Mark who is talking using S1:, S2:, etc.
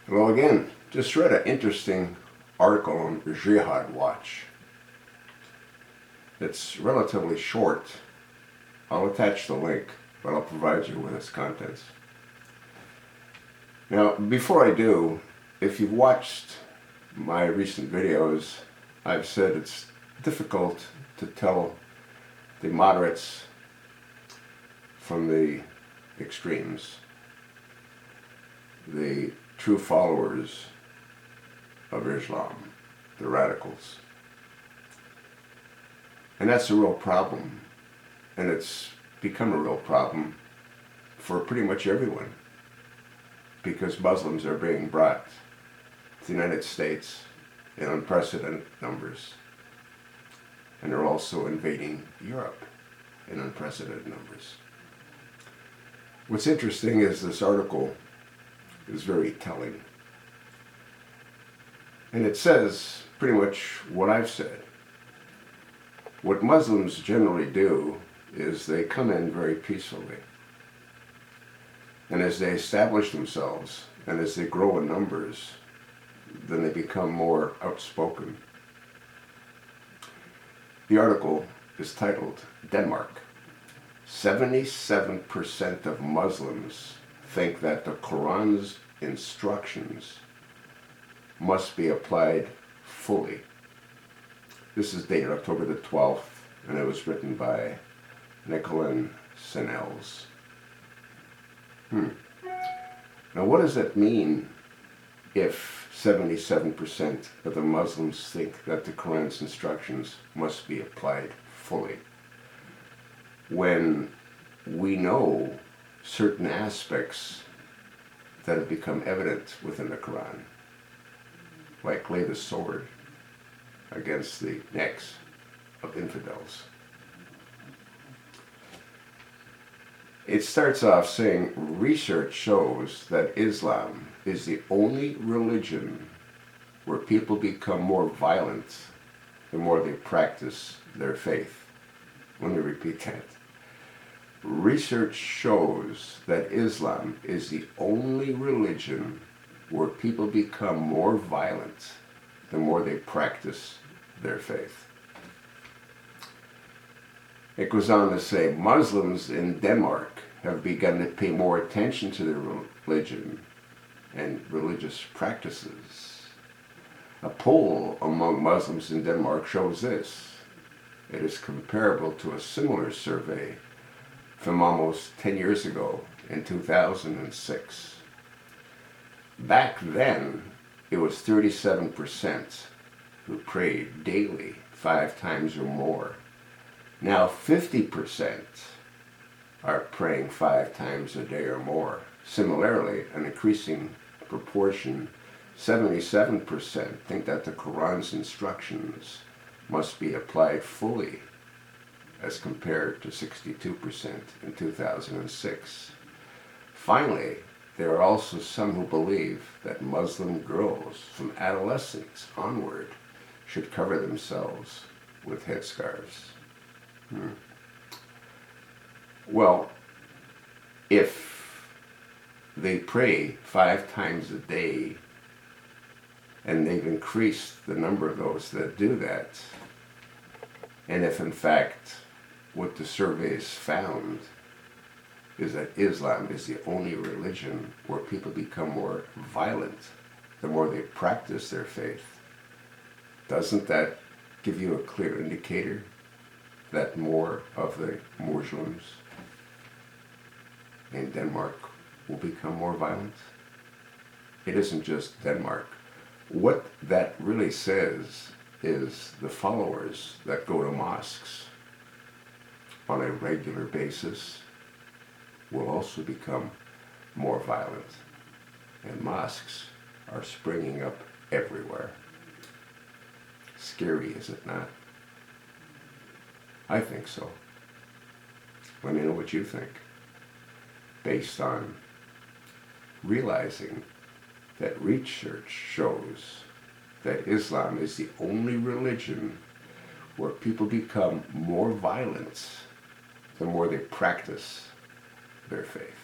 S1: Well, again, just read an interesting article on Jihad Watch. It's relatively short. I'll attach the link, but I'll provide you with its contents. Now, before I do, if you've watched my recent videos, I've said it's difficult to tell the moderates from the extremes, the true followers of Islam, the radicals. And that's a real problem. And it's become a real problem for pretty much everyone, because Muslims are being brought to the United States in unprecedented numbers. And they're also invading Europe in unprecedented numbers. What's interesting is this article is very telling. And it says pretty much what I've said. What Muslims generally do is they come in very peacefully. And as they establish themselves, and as they grow in numbers, then they become more outspoken. The article is titled, Denmark. 77% of Muslims think that the Quran's instructions must be applied fully. This is dated October the 12th, and it was written by Nicolin Senels. Now, what does that mean if 77% of the Muslims think that the Quran's instructions must be applied fully, when we know certain aspects that have become evident within the Quran, like lay the sword against the necks of infidels? It starts off saying, research shows that Islam is the only religion where people become more violent the more they practice their faith. Let me repeat that. Research shows that Islam is the only religion where people become more violent the more they practice their faith. It goes on to say, Muslims in Denmark have begun to pay more attention to their religion and religious practices. A poll among Muslims in Denmark shows this. It is comparable to a similar survey from almost 10 years ago in 2006. Back then, it was 37% who prayed daily 5 times or more. Now 50% are praying 5 times a day or more. Similarly, an increasing proportion, 77%, think that the Quran's instructions must be applied fully, as compared to 62% in 2006. Finally, there are also some who believe that Muslim girls from adolescence onward should cover themselves with headscarves. Well, if they pray 5 times a day, and they've increased the number of those that do that, and if in fact what the surveys found is that Islam is the only religion where people become more violent the more they practice their faith, doesn't that give you a clear indicator that more of the Muslims in Denmark will become more violent? It isn't just Denmark. What that really says is the followers that go to mosques on a regular basis will also become more violent. And mosques are springing up everywhere. Scary, is it not? I think so. Let me know what you think, based on realizing that research shows that Islam is the only religion where people become more violent the more they practice their faith.